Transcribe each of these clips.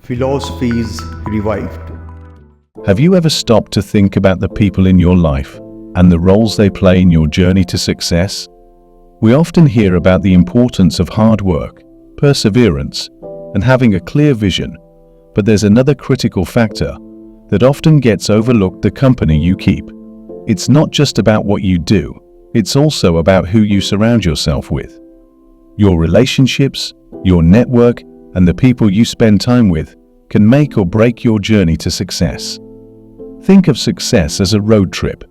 Philosophies revived. Have you ever stopped to think about the people in your life and the roles they play in your journey to success? We often hear about the importance of hard work, perseverance, and having a clear vision, but there's another critical factor that often gets overlooked: the company you keep. It's not just about what you do, it's also about who you surround yourself with. Your relationships, your network, and the people you spend time with can make or break your journey to success. Think of success as a road trip.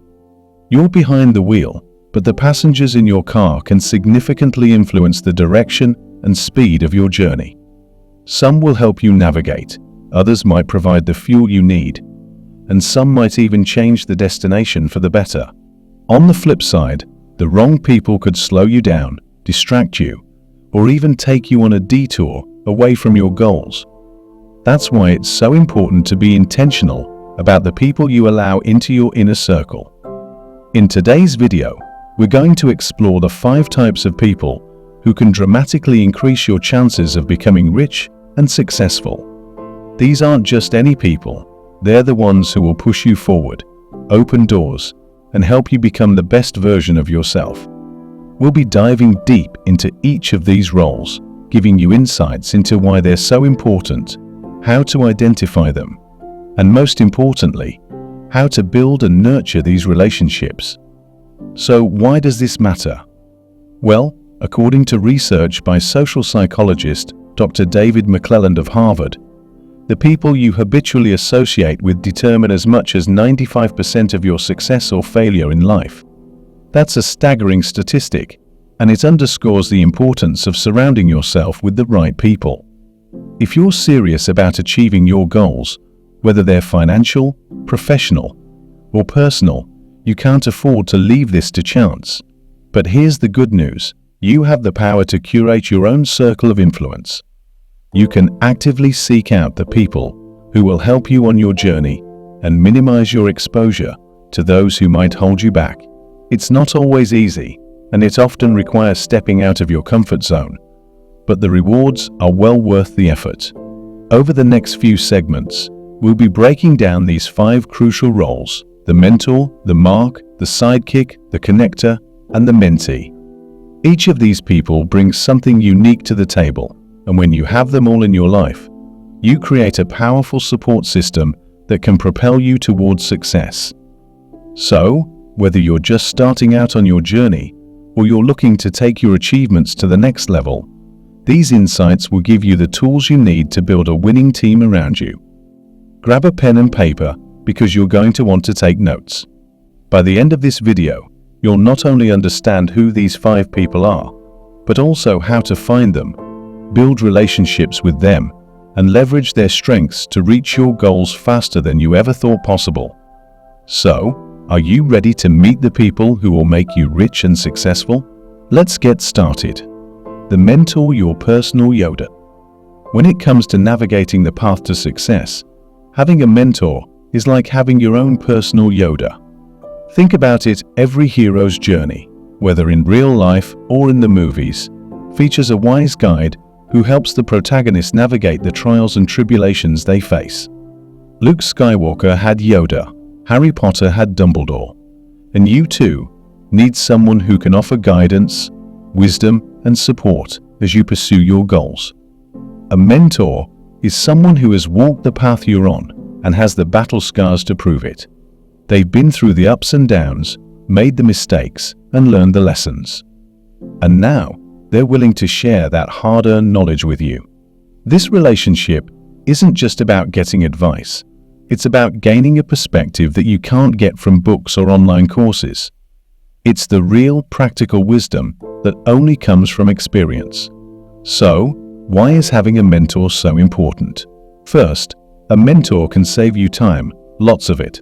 You're behind the wheel, but the passengers in your car can significantly influence the direction and speed of your journey. Some will help you navigate, others might provide the fuel you need, and some might even change the destination for the better. On the flip side, the wrong people could slow you down, distract you, or even take you on a detour away from your goals. That's why it's so important to be intentional about the people you allow into your inner circle. In today's video, we're going to explore the 5 types of people who can dramatically increase your chances of becoming rich and successful. These aren't just any people, they're the ones who will push you forward, open doors, and help you become the best version of yourself. We'll be diving deep into each of these roles, giving you insights into why they're so important, how to identify them, and most importantly, how to build and nurture these relationships. So why does this matter? Well, according to research by social psychologist Dr. David McClelland of Harvard, the people you habitually associate with determine as much as 95% of your success or failure in life. That's a staggering statistic, and it underscores the importance of surrounding yourself with the right people. If you're serious about achieving your goals, whether they're financial, professional, or personal, you can't afford to leave this to chance. But here's the good news: you have the power to curate your own circle of influence. You can actively seek out the people who will help you on your journey and minimize your exposure to those who might hold you back. It's not always easy, and it often requires stepping out of your comfort zone, but the rewards are well worth the effort. Over the next few segments, we'll be breaking down these 5 crucial roles: the mentor, the mark, the sidekick, the connector, and the mentee. Each of these people brings something unique to the table, and when you have them all in your life, you create a powerful support system that can propel you towards success. So, whether you're just starting out on your journey or you're looking to take your achievements to the next level, these insights will give you the tools you need to build a winning team around you. Grab a pen and paper, because you're going to want to take notes. By the end of this video, you'll not only understand who these 5 people are, but also how to find them, build relationships with them, and leverage their strengths to reach your goals faster than you ever thought possible. So, are you ready to meet the people who will make you rich and successful? Let's get started. The mentor, your personal Yoda. When it comes to navigating the path to success, having a mentor is like having your own personal Yoda. Think about it: every hero's journey, whether in real life or in the movies, features a wise guide who helps the protagonist navigate the trials and tribulations they face. Luke Skywalker had Yoda, Harry Potter had Dumbledore, and you too need someone who can offer guidance, wisdom, and support as you pursue your goals. A mentor is someone who has walked the path you're on and has the battle scars to prove it. They've been through the ups and downs, made the mistakes, and learned the lessons. And now, they're willing to share that hard-earned knowledge with you. This relationship isn't just about getting advice. It's about gaining a perspective that you can't get from books or online courses. It's the real, practical wisdom that only comes from experience. So, why is having a mentor so important? First, a mentor can save you time, lots of it.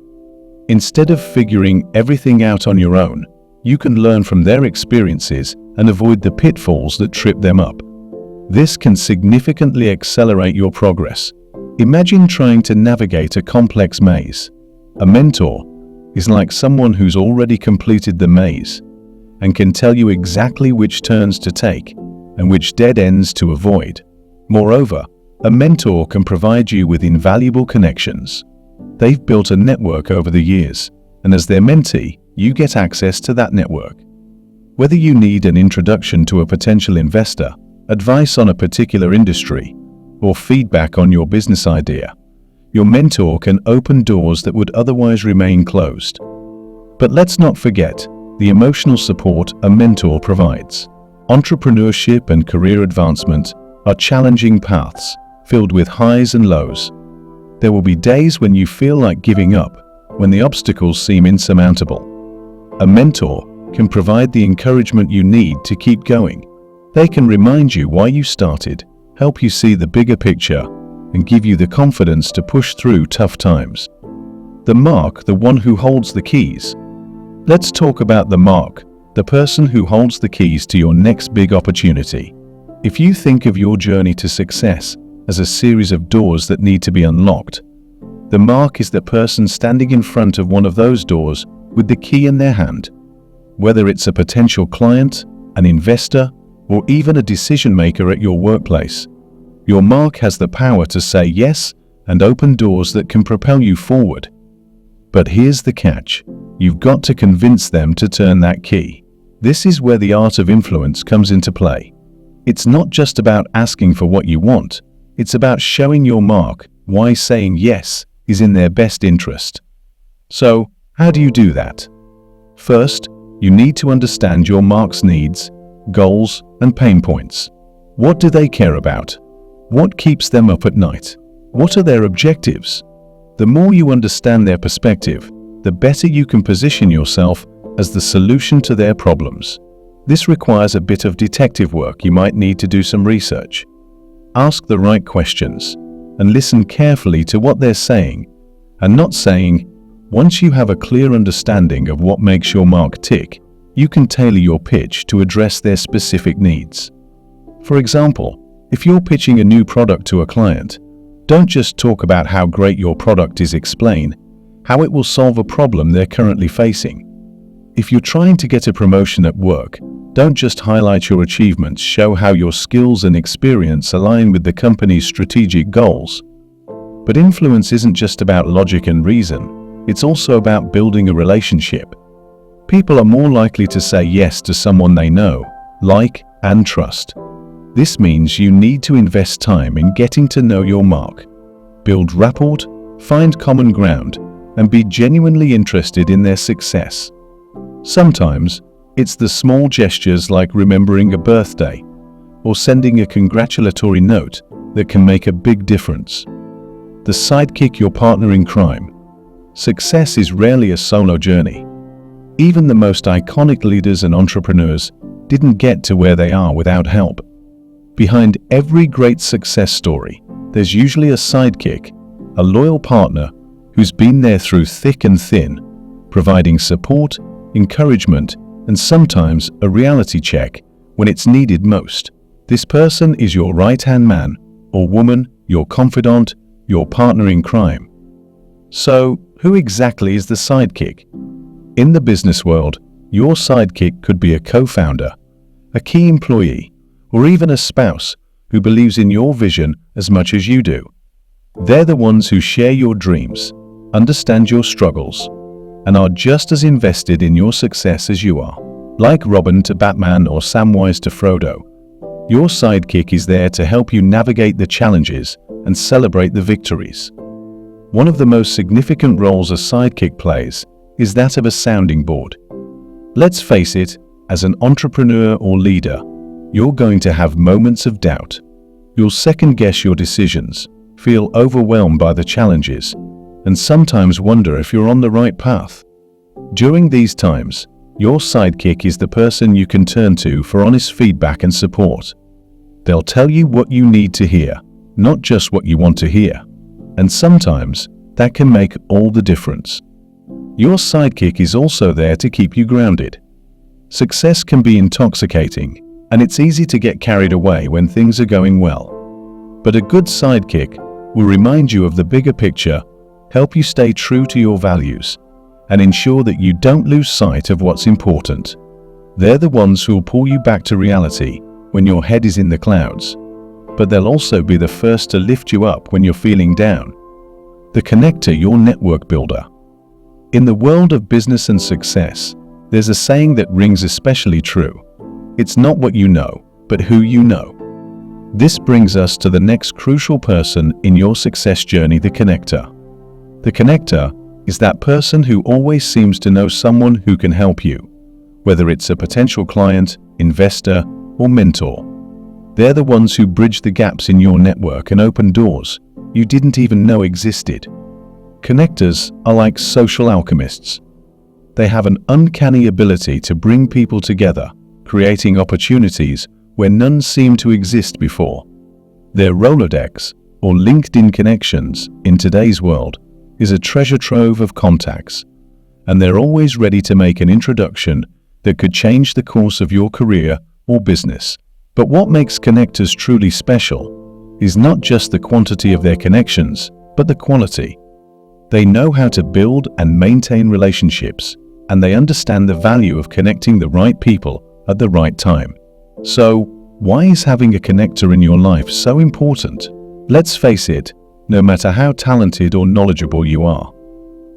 Instead of figuring everything out on your own, you can learn from their experiences and avoid the pitfalls that trip them up. This can significantly accelerate your progress. Imagine trying to navigate a complex maze. A mentor is like someone who's already completed the maze and can tell you exactly which turns to take and which dead ends to avoid. Moreover, A mentor can provide you with invaluable connections. They've built a network over the years, and as their mentee, you get access to that network. Whether you need an introduction to a potential investor, advice on a particular industry, or feedback on your business idea, your mentor can open doors that would otherwise remain closed. But let's not forget the emotional support a mentor provides. Entrepreneurship and career advancement are challenging paths filled with highs and lows. There will be days when you feel like giving up, when the obstacles seem insurmountable. A mentor can provide the encouragement you need to keep going. They can remind you why you started, help you see the bigger picture, and give you the confidence to push through tough times. The mark, the one who holds the keys. Let's talk about the mark, the person who holds the keys to your next big opportunity. If you think of your journey to success as a series of doors that need to be unlocked, the mark is the person standing in front of one of those doors with the key in their hand. Whether it's a potential client, an investor, or even a decision maker at your workplace, your mark has the power to say yes and open doors that can propel you forward. But here's the catch. You've got to convince them to turn that key. This is where the art of influence comes into play. It's not just about asking for what you want. It's about showing your mark why saying yes is in their best interest. So, how do you do that? First, you need to understand your mark's needs, goals, and pain points. What do they care about? What keeps them up at night? What are their objectives? The more you understand their perspective, the better you can position yourself as the solution to their problems. This requires a bit of detective work. You might need to do some research. Ask the right questions and listen carefully to what they're saying and not saying. Once you have a clear understanding of what makes your mark tick, you can tailor your pitch to address their specific needs. For example, if you're pitching a new product to a client, don't just talk about how great your product is. Explain how it will solve a problem they're currently facing. If you're trying to get a promotion at work, don't just highlight your achievements. Show how your skills and experience align with the company's strategic goals. But influence isn't just about logic and reason. It's also about building a relationship. People are more likely to say yes to someone they know, like, and trust. This means you need to invest time in getting to know your mark. Build rapport, find common ground, and be genuinely interested in their success. Sometimes, it's the small gestures like remembering a birthday or sending a congratulatory note that can make a big difference. The sidekick, your partner in crime. Success is rarely a solo journey. Even the most iconic leaders and entrepreneurs didn't get to where they are without help. Behind every great success story, there's usually a sidekick, a loyal partner who's been there through thick and thin, providing support, encouragement, and sometimes a reality check when it's needed most. This person is your right-hand man or woman, your confidant, your partner in crime. So, who exactly is the sidekick? In the business world, your sidekick could be a co-founder, a key employee, or even a spouse who believes in your vision as much as you do. They're the ones who share your dreams, understand your struggles, and are just as invested in your success as you are. Like Robin to Batman or Samwise to Frodo, your sidekick is there to help you navigate the challenges and celebrate the victories. One of the most significant roles a sidekick plays is that of a sounding board. Let's face it, as an entrepreneur or leader, you're going to have moments of doubt. You'll second-guess your decisions, feel overwhelmed by the challenges, and sometimes wonder if you're on the right path. During these times, your sidekick is the person you can turn to for honest feedback and support. They'll tell you what you need to hear, not just what you want to hear. And sometimes, that can make all the difference. Your sidekick is also there to keep you grounded. Success can be intoxicating, and it's easy to get carried away when things are going well. But a good sidekick will remind you of the bigger picture, help you stay true to your values, and ensure that you don't lose sight of what's important. They're the ones who'll pull you back to reality when your head is in the clouds. but they'll also be the first to lift you up when you're feeling down. The connector, your network builder. In the world of business and success, there's a saying that rings especially true. It's not what you know, but who you know. This brings us to the next crucial person in your success journey, the connector. The connector is that person who always seems to know someone who can help you, whether it's a potential client, investor, or mentor. They're the ones who bridge the gaps in your network and open doors you didn't even know existed. Connectors are like social alchemists. They have an uncanny ability to bring people together, creating opportunities where none seemed to exist before. Their Rolodex, or LinkedIn connections in today's world, is a treasure trove of contacts, and they're always ready to make an introduction that could change the course of your career or business. But what makes connectors truly special is not just the quantity of their connections, but the quality. They know how to build and maintain relationships, and they understand the value of connecting the right people at the right time. So, why is having a connector in your life so important? Let's face it, no matter how talented or knowledgeable you are,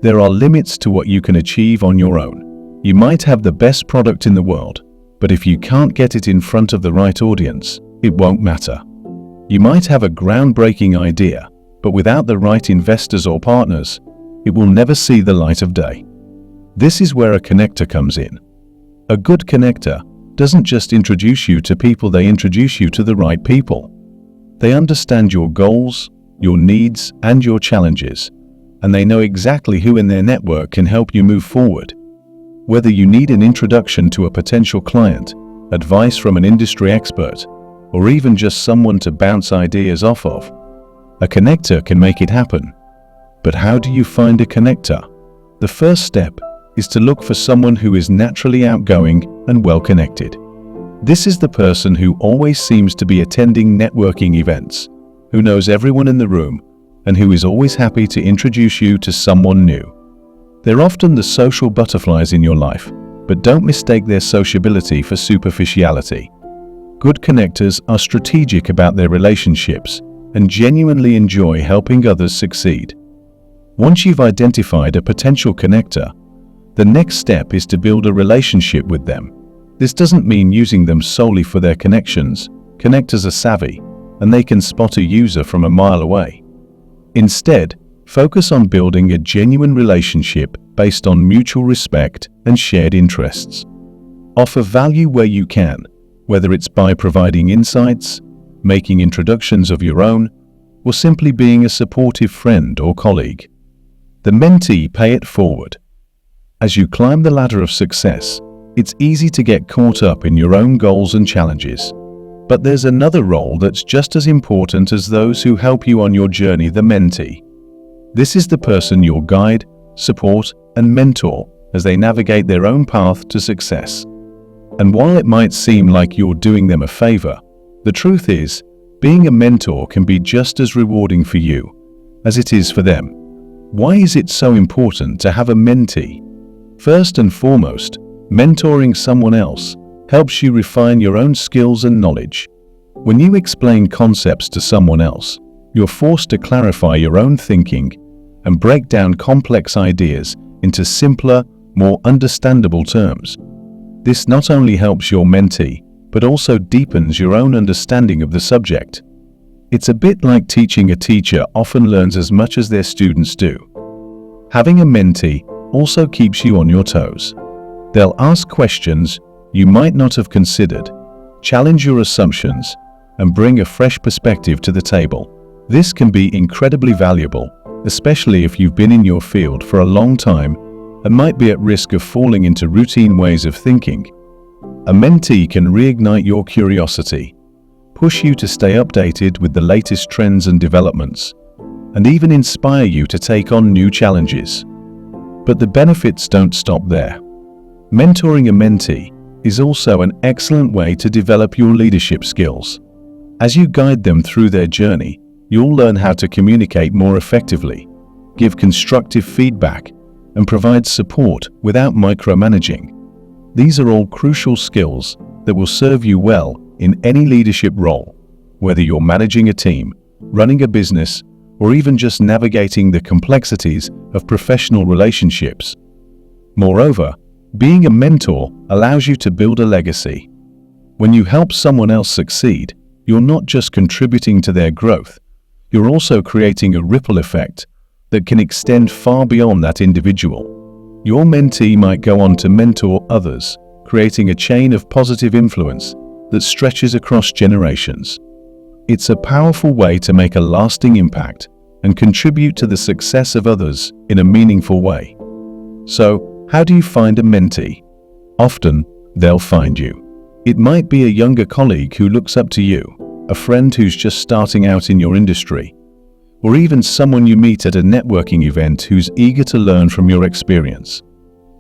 there are limits to what you can achieve on your own. You might have the best product in the world, but if you can't get it in front of the right audience, it won't matter. You might have a groundbreaking idea, but without the right investors or partners, it will never see the light of day. This is where a connector comes in. A good connector doesn't just introduce you to people, they introduce you to the right people. They understand your goals, your needs, and your challenges, and they know exactly who in their network can help you move forward. Whether you need an introduction to a potential client, advice from an industry expert, or even just someone to bounce ideas off of, a connector can make it happen. But how do you find a connector? The first step is to look for someone who is naturally outgoing and well-connected. This is the person who always seems to be attending networking events, who knows everyone in the room, and who is always happy to introduce you to someone new. They're often the social butterflies in your life, but don't mistake their sociability for superficiality. Good connectors are strategic about their relationships and genuinely enjoy helping others succeed. Once you've identified a potential connector, the next step is to build a relationship with them. This doesn't mean using them solely for their connections. Connectors are savvy, and they can spot a user from a mile away. Instead, focus on building a genuine relationship based on mutual respect and shared interests. Offer value where you can, whether it's by providing insights, making introductions of your own, or simply being a supportive friend or colleague. The mentee pay it forward. As you climb the ladder of success, it's easy to get caught up in your own goals and challenges. But there's another role that's just as important as those who help you on your journey, the mentee. This is the person you'll guide, support, and mentor as they navigate their own path to success. And while it might seem like you're doing them a favor, the truth is, being a mentor can be just as rewarding for you as it is for them. Why is it so important to have a mentee? First and foremost, mentoring someone else helps you refine your own skills and knowledge. When you explain concepts to someone else, you're forced to clarify your own thinking and break down complex ideas into simpler, more understandable terms. This not only helps your mentee, but also deepens your own understanding of the subject. It's a bit like teaching. A teacher often learns as much as their students do. Having a mentee also keeps you on your toes. They'll ask questions you might not have considered, challenge your assumptions, and bring a fresh perspective to the table. This can be incredibly valuable, especially if you've been in your field for a long time and might be at risk of falling into routine ways of thinking. A mentee can reignite your curiosity, push you to stay updated with the latest trends and developments, and even inspire you to take on new challenges. But the benefits don't stop there. Mentoring a mentee is also an excellent way to develop your leadership skills. As you guide them through their journey, you'll learn how to communicate more effectively, give constructive feedback, and provide support without micromanaging. These are all crucial skills that will serve you well in any leadership role. whether you're managing a team, running a business, or even just navigating the complexities of professional relationships. Moreover, being a mentor allows you to build a legacy. When you help someone else succeed, you're not just contributing to their growth, you're also creating a ripple effect that can extend far beyond that individual. Your mentee might go on to mentor others, creating a chain of positive influence that stretches across generations. It's a powerful way to make a lasting impact and contribute to the success of others in a meaningful way. So, how do you find a mentee? Often, they'll find you. It might be a younger colleague who looks up to you, a friend who's just starting out in your industry, or even someone you meet at a networking event who's eager to learn from your experience.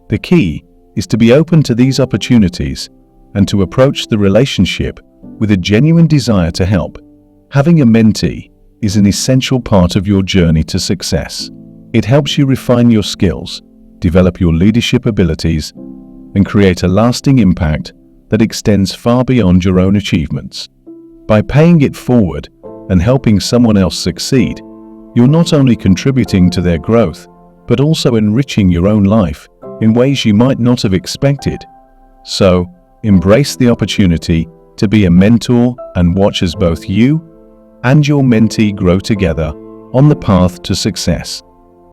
The key is to be open to these opportunities and to approach the relationship with a genuine desire to help. Having a mentee is an essential part of your journey to success. It helps you refine your skills, develop your leadership abilities, and create a lasting impact that extends far beyond your own achievements. By paying it forward and helping someone else succeed, you're not only contributing to their growth, but also enriching your own life in ways you might not have expected. So, embrace the opportunity to be a mentor and watch as both you and your mentee grow together on the path to success.